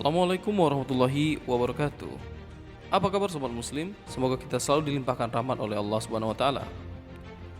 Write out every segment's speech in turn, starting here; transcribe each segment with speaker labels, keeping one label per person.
Speaker 1: Assalamualaikum warahmatullahi wabarakatuh. Apa kabar sobat muslim? Semoga kita selalu dilimpahkan rahmat oleh Allah Subhanahu wa taala.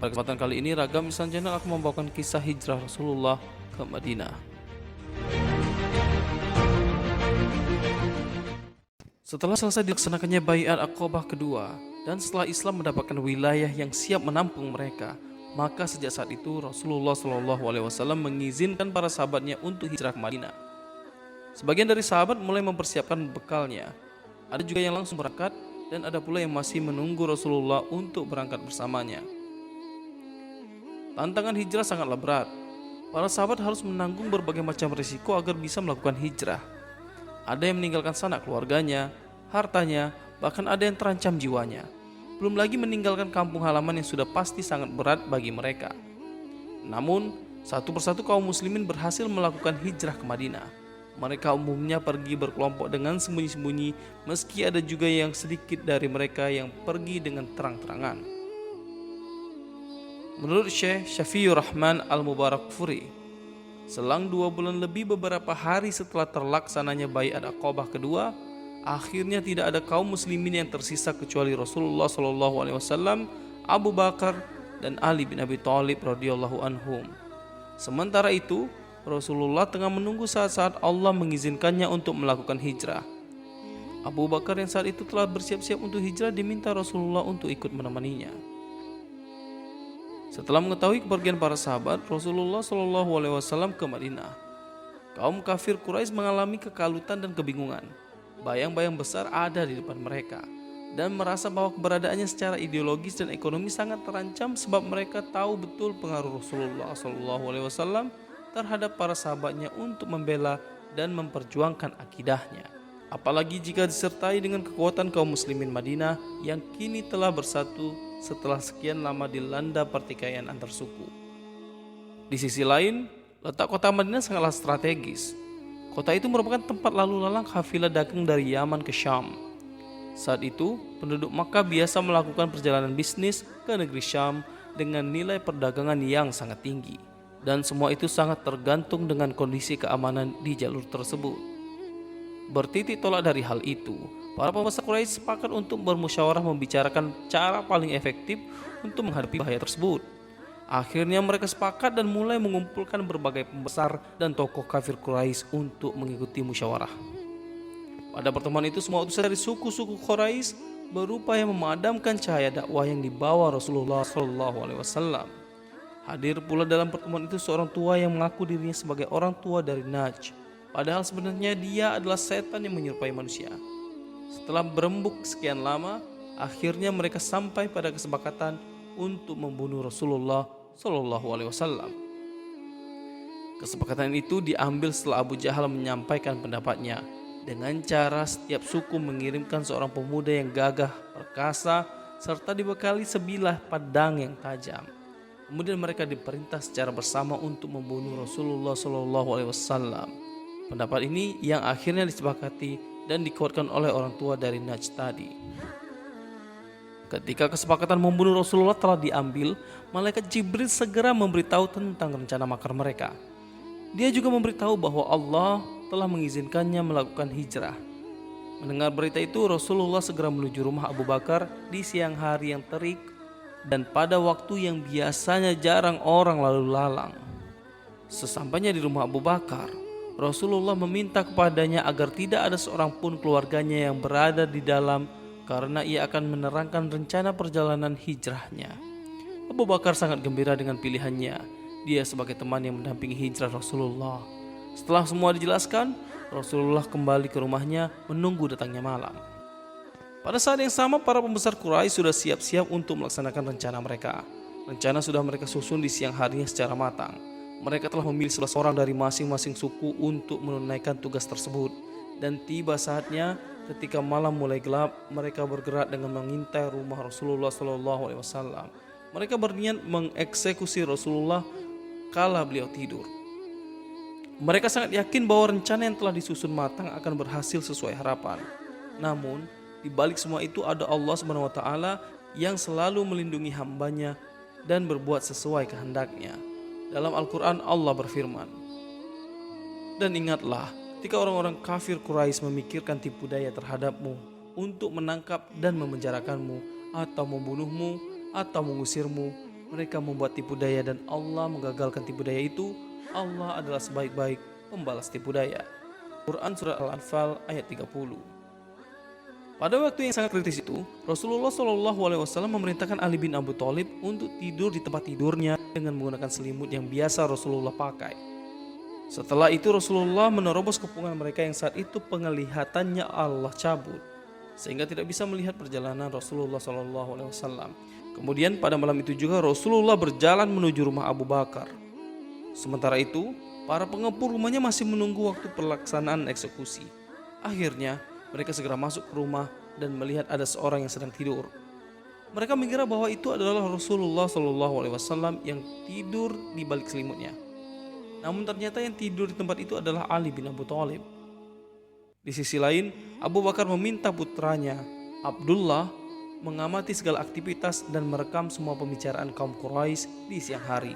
Speaker 1: Pada kesempatan kali ini Ragam Ihsan Channel akan membawakan kisah hijrah Rasulullah ke Madinah. Setelah selesai dilaksanakannya Baiat Aqabah kedua dan setelah Islam mendapatkan wilayah yang siap menampung mereka, maka sejak saat itu Rasulullah SAW mengizinkan para sahabatnya untuk hijrah ke Madinah. Sebagian dari sahabat mulai mempersiapkan bekalnya. Ada juga yang langsung berangkat dan ada pula yang masih menunggu Rasulullah untuk berangkat bersamanya. Tantangan hijrah sangatlah berat. Para sahabat harus menanggung berbagai macam risiko agar bisa melakukan hijrah. Ada yang meninggalkan sanak keluarganya, hartanya, bahkan ada yang terancam jiwanya. Belum lagi meninggalkan kampung halaman yang sudah pasti sangat berat bagi mereka. Namun, satu persatu kaum muslimin berhasil melakukan hijrah ke Madinah. Mereka umumnya pergi berkelompok dengan sembunyi-sembunyi, meski ada juga yang sedikit dari mereka yang pergi dengan terang-terangan. Menurut Syekh Syafiur Rahman Al-Mubarakfuri, selang 2 bulan lebih beberapa hari setelah terlaksananya Baiat Aqabah kedua, akhirnya tidak ada kaum muslimin yang tersisa kecuali Rasulullah SAW, Abu Bakar, dan Ali bin Abi Thalib radhiyallahu anhum. Sementara itu, Rasulullah tengah menunggu saat-saat Allah mengizinkannya untuk melakukan hijrah. Abu Bakar yang saat itu telah bersiap-siap untuk hijrah diminta Rasulullah untuk ikut menemaninya. Setelah mengetahui kepergian para sahabat, Rasulullah SAW ke Madinah. Kaum kafir Quraisy mengalami kekalutan dan kebingungan. Bayang-bayang besar ada di depan mereka dan merasa bahwa keberadaannya secara ideologis dan ekonomi sangat terancam sebab mereka tahu betul pengaruh Rasulullah SAW terhadap para sahabatnya untuk membela dan memperjuangkan akidahnya. Apalagi jika disertai dengan kekuatan kaum muslimin Madinah yang kini telah bersatu setelah sekian lama dilanda pertikaian antar suku. Di sisi lain, letak kota Madinah sangatlah strategis. Kota itu merupakan tempat lalu lalang kafilah dagang dari Yaman ke Syam. Saat itu, penduduk Makkah biasa melakukan perjalanan bisnis ke negeri Syam dengan nilai perdagangan yang sangat tinggi. Dan semua itu sangat tergantung dengan kondisi keamanan di jalur tersebut. Bertitik tolak dari hal itu, para pembesar Quraisy sepakat untuk bermusyawarah membicarakan cara paling efektif untuk menghadapi bahaya tersebut. Akhirnya mereka sepakat dan mulai mengumpulkan berbagai pembesar dan tokoh kafir Quraisy untuk mengikuti musyawarah. Pada pertemuan itu semua utusan dari suku-suku Quraisy berupaya memadamkan cahaya dakwah yang dibawa Rasulullah SAW. Hadir pula dalam pertemuan itu seorang tua yang mengaku dirinya sebagai orang tua dari Najd. Padahal sebenarnya dia adalah setan yang menyerupai manusia. Setelah berembuk sekian lama, akhirnya mereka sampai pada kesepakatan untuk membunuh Rasulullah SAW. Kesepakatan itu diambil setelah Abu Jahal menyampaikan pendapatnya dengan cara setiap suku mengirimkan seorang pemuda yang gagah, perkasa, serta dibekali sebilah pedang yang tajam. Kemudian mereka diperintah secara bersama untuk membunuh Rasulullah SAW. Pendapat ini yang akhirnya disepakati dan dikuatkan oleh orang tua dari Najd tadi. Ketika kesepakatan membunuh Rasulullah telah diambil, malaikat Jibril segera memberitahu tentang rencana makar mereka. Dia juga memberitahu bahwa Allah telah mengizinkannya melakukan hijrah. Mendengar berita itu, Rasulullah segera menuju rumah Abu Bakar di siang hari yang terik dan pada waktu yang biasanya jarang orang lalu lalang. Sesampainya di rumah Abu Bakar, Rasulullah meminta kepadanya agar tidak ada seorang pun keluarganya yang berada di dalam karena ia akan menerangkan rencana perjalanan hijrahnya. Abu Bakar sangat gembira dengan pilihannya. Dia sebagai teman yang mendampingi hijrah Rasulullah. Setelah semua dijelaskan, Rasulullah kembali ke rumahnya menunggu datangnya malam. Pada saat yang sama, para pembesar Quraisy sudah siap-siap untuk melaksanakan rencana mereka. Rencana sudah mereka susun di siang harinya secara matang. Mereka telah memilih 11 orang dari masing-masing suku untuk menunaikan tugas tersebut. Dan tiba saatnya, ketika malam mulai gelap, mereka bergerak dengan mengintai rumah Rasulullah SAW. Mereka berniat mengeksekusi Rasulullah kala beliau tidur. Mereka sangat yakin bahwa rencana yang telah disusun matang akan berhasil sesuai harapan. Namun, di balik semua itu ada Allah SWT yang selalu melindungi hambanya dan berbuat sesuai kehendaknya. Dalam Al-Quran Allah berfirman, "Dan ingatlah Ketika orang-orang kafir Quraisy memikirkan tipu daya terhadapmu untuk menangkap dan memenjarakanmu atau membunuhmu atau mengusirmu, mereka membuat tipu daya dan Allah menggagalkan tipu daya itu. Allah adalah sebaik-baik pembalas tipu daya. Quran Surat Al-Anfal ayat 30. Pada waktu yang sangat kritis itu, Rasulullah SAW memerintahkan Ali bin Abi Thalib untuk tidur di tempat tidurnya dengan menggunakan selimut yang biasa Rasulullah pakai. Setelah itu Rasulullah menerobos kepungan mereka yang saat itu penglihatannya Allah cabut, sehingga tidak bisa melihat perjalanan Rasulullah SAW. Kemudian pada malam itu juga Rasulullah berjalan menuju rumah Abu Bakar. Sementara itu, para pengepul rumahnya masih menunggu waktu pelaksanaan eksekusi. Akhirnya, mereka segera masuk ke rumah dan melihat ada seorang yang sedang tidur. Mereka mengira bahwa itu adalah Rasulullah SAW yang tidur di balik selimutnya. Namun ternyata yang tidur di tempat itu adalah Ali bin Abi Thalib. Di sisi lain, Abu Bakar meminta putranya, Abdullah, mengamati segala aktivitas dan merekam semua pembicaraan kaum Quraisy di siang hari,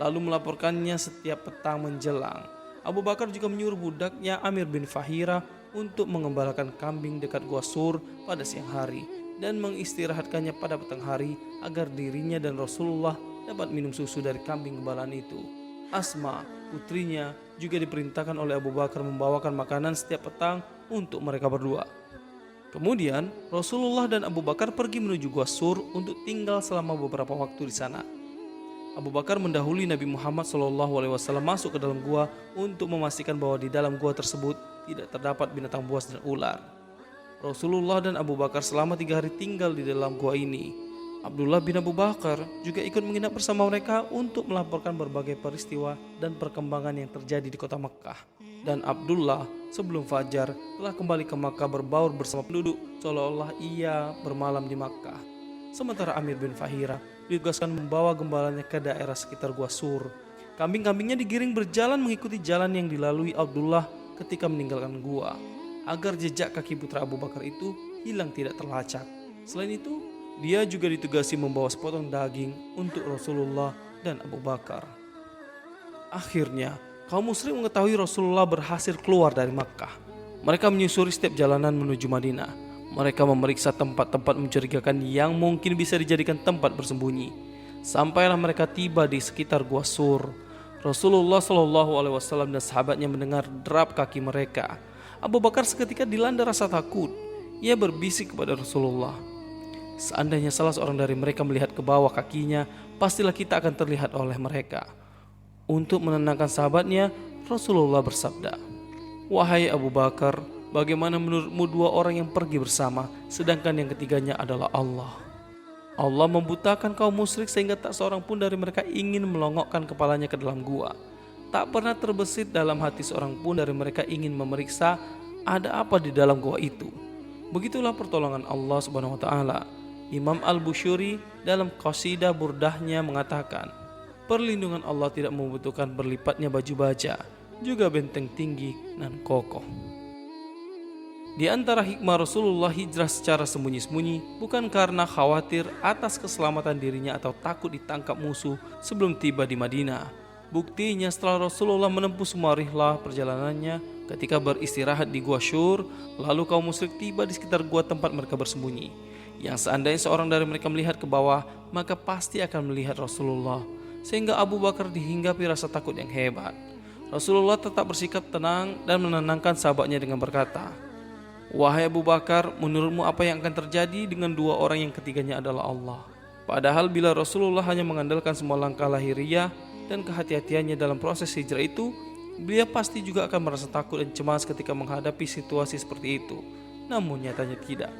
Speaker 1: lalu melaporkannya setiap petang menjelang. Abu Bakar juga menyuruh budaknya Amir bin Fahira untuk mengembalakan kambing dekat Gua Sur pada siang hari dan mengistirahatkannya pada petang hari agar dirinya dan Rasulullah dapat minum susu dari kambing gembalaan itu. Asma, putrinya, juga diperintahkan oleh Abu Bakar membawakan makanan setiap petang untuk mereka berdua. Kemudian Rasulullah dan Abu Bakar pergi menuju Gua Sur untuk tinggal selama beberapa waktu di sana. Abu Bakar mendahului Nabi Muhammad SAW masuk ke dalam gua untuk memastikan bahwa di dalam gua tersebut tidak terdapat binatang buas dan ular. Rasulullah dan Abu Bakar selama 3 hari tinggal di dalam gua ini. Abdullah bin Abu Bakar juga ikut menginap bersama mereka untuk melaporkan berbagai peristiwa dan perkembangan yang terjadi di kota Mekkah. Dan Abdullah sebelum fajar telah kembali ke Makkah berbaur bersama penduduk seolah-olah ia bermalam di Makkah. Sementara Amir bin Fahira ditugaskan membawa gembalanya ke daerah sekitar Gua Sur. Kambing-kambingnya digiring berjalan mengikuti jalan yang dilalui Abdullah ketika meninggalkan gua, agar jejak kaki putra Abu Bakar itu hilang tidak terlacak. Selain itu, dia juga ditugasi membawa sepotong daging untuk Rasulullah dan Abu Bakar. Akhirnya, kaum musyrik mengetahui Rasulullah berhasil keluar dari Makkah. Mereka menyusuri setiap jalanan menuju Madinah. Mereka memeriksa tempat-tempat mencurigakan yang mungkin bisa dijadikan tempat bersembunyi. Sampailah mereka tiba di sekitar Gua Sur. Rasulullah SAW dan sahabatnya mendengar derap kaki mereka. Abu Bakar seketika dilanda rasa takut. Ia berbisik kepada Rasulullah, "Seandainya salah seorang dari mereka melihat ke bawah kakinya, pastilah kita akan terlihat oleh mereka." Untuk menenangkan sahabatnya, Rasulullah bersabda, "Wahai Abu Bakar, bagaimana menurutmu 2 orang yang pergi bersama, sedangkan yang ketiganya adalah Allah? Allah membutakan kaum musyrik sehingga tak seorang pun dari mereka ingin melongokkan kepalanya ke dalam gua. Tak pernah terbesit dalam hati seorang pun dari mereka ingin memeriksa ada apa di dalam gua itu. Begitulah pertolongan Allah Subhanahu wa taala." Imam Al-Bushuri dalam qasidah burdahnya mengatakan, perlindungan Allah tidak membutuhkan berlipatnya baju baja, juga benteng tinggi dan kokoh. Di antara hikmah Rasulullah hijrah secara sembunyi-sembunyi bukan karena khawatir atas keselamatan dirinya atau takut ditangkap musuh sebelum tiba di Madinah. Buktinya setelah Rasulullah menempuh semua rihlah perjalanannya, ketika beristirahat di Gua Syur, lalu kaum musyrik tiba di sekitar gua tempat mereka bersembunyi. Yang seandainya seorang dari mereka melihat ke bawah, maka pasti akan melihat Rasulullah, sehingga Abu Bakar dihinggapi rasa takut yang hebat. Rasulullah tetap bersikap tenang dan menenangkan sahabatnya dengan berkata, "Wahai Abu Bakar, menurutmu apa yang akan terjadi dengan 2 orang yang ketiganya adalah Allah?" Padahal bila Rasulullah hanya mengandalkan semua langkah lahiriah dan kehati-hatiannya dalam proses hijrah itu, beliau pasti juga akan merasa takut dan cemas ketika menghadapi situasi seperti itu. Namun nyatanya tidak.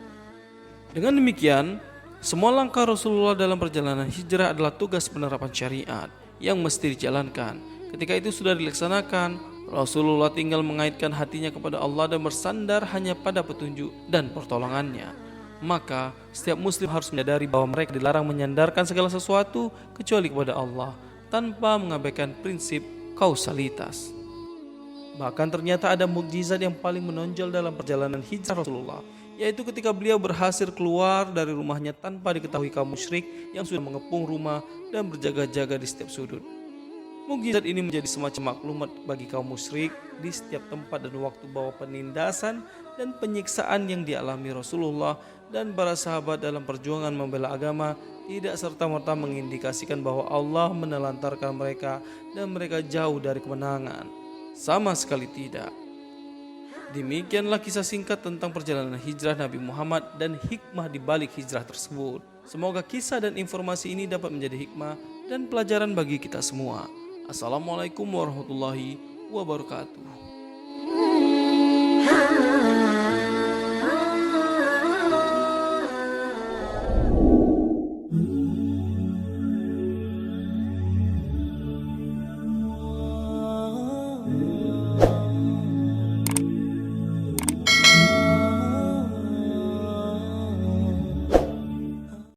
Speaker 1: Dengan demikian, semua langkah Rasulullah dalam perjalanan hijrah adalah tugas penerapan syariat yang mesti dijalankan. Ketika itu sudah dilaksanakan, Rasulullah tinggal mengaitkan hatinya kepada Allah dan bersandar hanya pada petunjuk dan pertolongannya. Maka setiap muslim harus menyadari bahwa mereka dilarang menyandarkan segala sesuatu kecuali kepada Allah, tanpa mengabaikan prinsip kausalitas. Bahkan ternyata ada mukjizat yang paling menonjol dalam perjalanan hijrah Rasulullah, yaitu ketika beliau berhasil keluar dari rumahnya tanpa diketahui kaum musyrik yang sudah mengepung rumah dan berjaga-jaga di setiap sudut. Mukjizat ini menjadi semacam maklumat bagi kaum musyrik di setiap tempat dan waktu bahwa penindasan dan penyiksaan yang dialami Rasulullah dan para sahabat dalam perjuangan membela agama tidak serta-merta mengindikasikan bahwa Allah menelantarkan mereka dan mereka jauh dari kemenangan. Sama sekali tidak. Demikianlah kisah singkat tentang perjalanan hijrah Nabi Muhammad dan hikmah di balik hijrah tersebut. Semoga kisah dan informasi ini dapat menjadi hikmah dan pelajaran bagi kita semua. Assalamualaikum warahmatullahi wabarakatuh.